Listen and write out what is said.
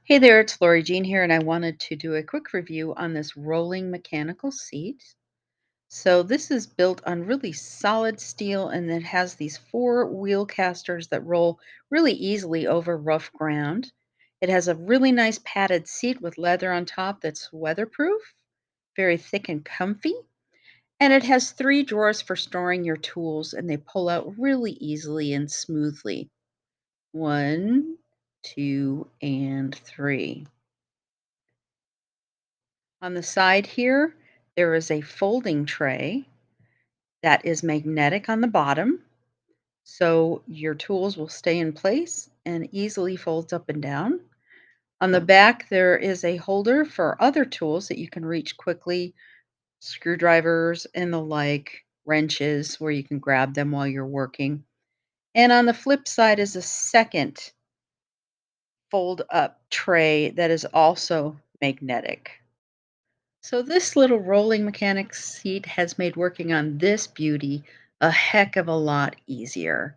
Hey there, it's Lori Jean here, and I wanted to do a quick review on this rolling mechanical seat. So, this is built on really solid steel and it has these four wheel casters that roll really easily over rough ground. It has a really nice padded seat with leather on top that's weatherproof, very thick and comfy. And it has three drawers for storing your tools, and they pull out really easily and smoothly. One, two, and three. On the side here, there is a folding tray that is magnetic on the bottom, so your tools will stay in place and easily folds up and down. On the back, there is a holder for other tools that you can reach quickly, screwdrivers and the like, wrenches where you can grab them while you're working. And on the flip side is a second fold up tray that is also magnetic. So, this little rolling mechanics seat has made working on this beauty a heck of a lot easier.